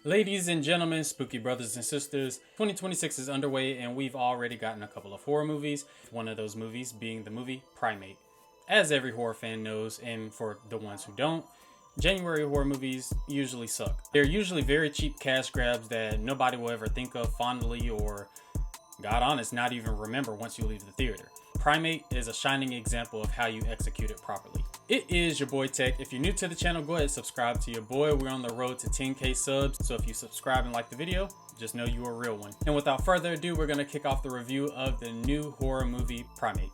Ladies and gentlemen, spooky brothers and sisters, 2026 is underway and we've already gotten a couple of horror movies, one of those movies being the movie Primate. As every horror fan knows, and for the ones who don't, January horror movies usually suck. They're usually very cheap cash grabs that nobody will ever think of fondly or, God honest, not even remember once you leave the theater. Primate is a shining example of how you execute it properly. It is your boy Tech. If you're new to the channel, go ahead and subscribe to your boy. We're on the road to 10K subs, so if you subscribe and like the video, just know you're a real one. And without further ado, we're going to kick off the review of the new horror movie Primate.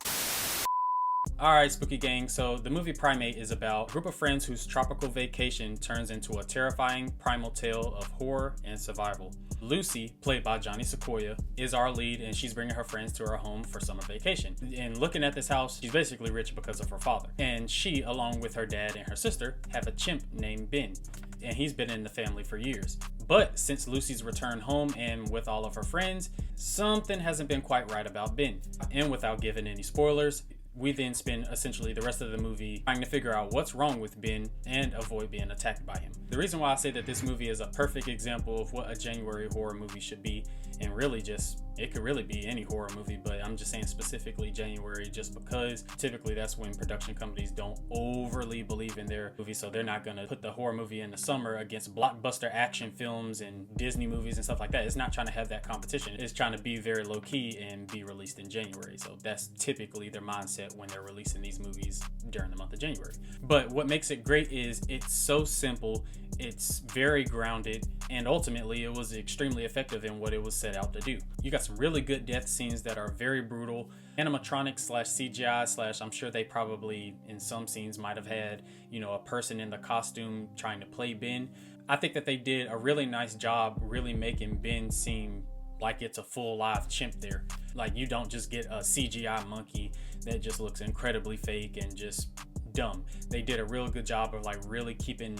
Alright, spooky gang, so the movie Primate is about a group of friends whose tropical vacation turns into a terrifying primal tale of horror and survival. Lucy, played by Johnny Sequoia, is our lead and she's bringing her friends to her home for summer vacation. And looking at this house, she's basically rich because of her father. And she, along with her dad and her sister, have a chimp named Ben. And he's been in the family for years. But since Lucy's returned home and with all of her friends, something hasn't been quite right about Ben. And without giving any spoilers, we then spend essentially the rest of the movie trying to figure out what's wrong with Ben and avoid being attacked by him. The reason why I say that this movie is a perfect example of what a January horror movie should be, and really just, it could really be any horror movie, but I'm just saying specifically January just because typically that's when production companies don't overly believe in their movies, so they're not going to put the horror movie in the summer against blockbuster action films and Disney movies and stuff like that. It's not trying to have that competition. It's trying to be very low-key and be released in January, so that's typically their mindset when they're releasing these movies during the month of January. But what makes it great is it's so simple, it's very grounded, and ultimately it was extremely effective in what it was set out to do. You got some really good death scenes that are very brutal, animatronic slash CGI slash I'm sure they probably in some scenes might have had, you know, a person in the costume trying to play Ben. I think that they did a really nice job really making Ben seem like it's a full live chimp there. Like you don't just get a CGI monkey that just looks incredibly fake and just dumb. They did a real good job of like really keeping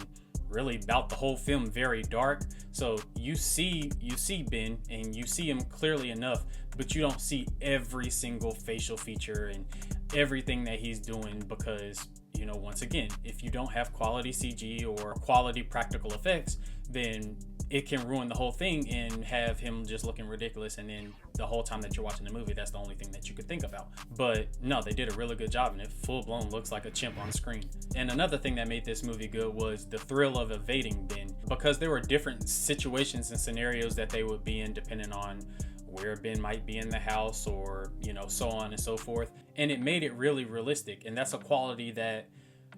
really about the whole film very dark. So you see Ben and you see him clearly enough, but you don't see every single facial feature and everything that he's doing because, you know, once again, if you don't have quality CG or quality practical effects, then it can ruin the whole thing and have him just looking ridiculous, and then the whole time that you're watching the movie, that's the only thing that you could think about. But no, they did a really good job and it full-blown looks like a chimp on screen. And another thing that made this movie good was the thrill of evading Ben, because there were different situations and scenarios that they would be in depending on where Ben might be in the house or, you know, so on and so forth. And it made it really realistic, and that's a quality that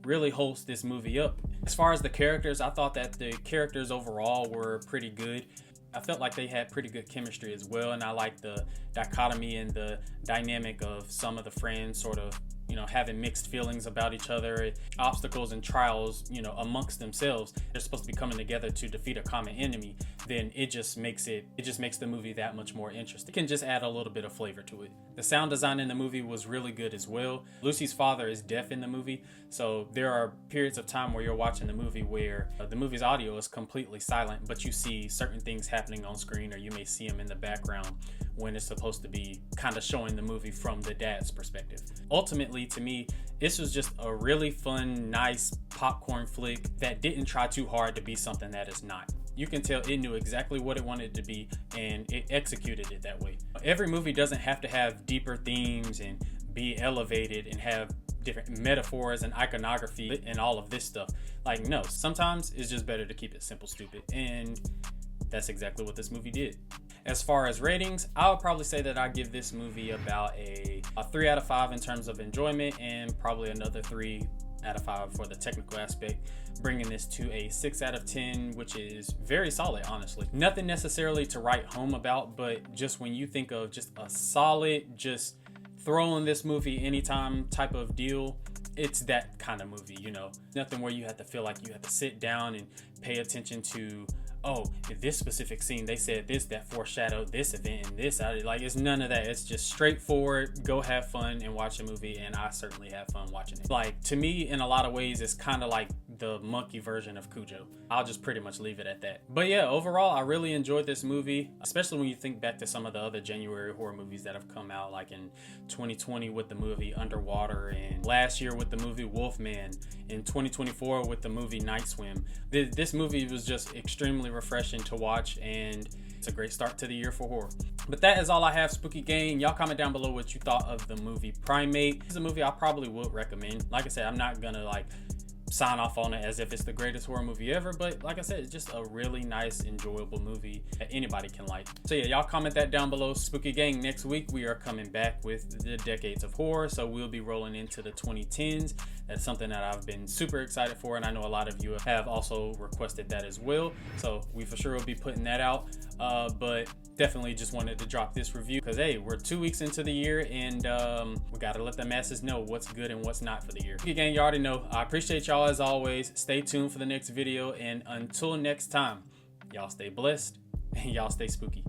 really holds this movie up. As far as the characters, I thought that the characters overall were pretty good. I felt like they had pretty good chemistry as well, and I like the dichotomy and the dynamic of some of the friends sort of, you know, having mixed feelings about each other, obstacles and trials, you know, amongst themselves. They're supposed to be coming together to defeat a common enemy. Then it just makes the movie that much more interesting. It can just add a little bit of flavor to it. The sound design in the movie was really good as well. Lucy's father is deaf in the movie, so there are periods of time where you're watching the movie where the movie's audio is completely silent, but you see certain things happening on screen, or you may see them in the background when it's supposed to be kind of showing the movie from the dad's perspective. Ultimately, to me, this was just a really fun, nice popcorn flick that didn't try too hard to be something that it's not. You can tell it knew exactly what it wanted to be and it executed it that way. Every movie doesn't have to have deeper themes and be elevated and have different metaphors and iconography and all of this stuff. Like, no, sometimes it's just better to keep it simple, stupid. And that's exactly what this movie did. As far as ratings, I would probably say that I give this movie about a 3 out of 5 in terms of enjoyment, and probably another 3 out of 5 for the technical aspect, bringing this to a 6 out of 10, which is very solid, honestly. Nothing necessarily to write home about, but just when you think of just a solid, just throw in this movie anytime type of deal, it's that kind of movie, you know. Nothing where you have to feel like you have to sit down and pay attention to, oh, in this specific scene they said this that foreshadowed this event and this. Like, it's none of that. It's just straightforward, go have fun and watch a movie, and I certainly have fun watching it. Like, to me, in a lot of ways, it's kind of like the monkey version of Cujo. I'll just pretty much leave it at that. But yeah, overall, I really enjoyed this movie, especially when you think back to some of the other January horror movies that have come out, like in 2020 with the movie Underwater, and last year with the movie Wolfman, in 2024 with the movie Night Swim. This movie was just extremely refreshing to watch, and it's a great start to the year for horror. But that is all I have, Spooky Gang. Y'all comment down below what you thought of the movie Primate. It's a movie I probably would recommend. Like I said, I'm not gonna like sign off on it as if it's the greatest horror movie ever, but like I said, it's just a really nice, enjoyable movie that anybody can like. So yeah, y'all comment that down below. Spooky Gang, next week we are coming back with the decades of horror, so we'll be rolling into the 2010s. That's something that I've been super excited for, and I know a lot of you have also requested that as well, so we for sure will be putting that out. But definitely just wanted to drop this review because hey, we're 2 weeks into the year, and we gotta let the masses know what's good and what's not for the year. Spooky Gang, you already know, I appreciate y'all as always. Stay tuned for the next video, and until next time, y'all stay blessed and y'all stay spooky.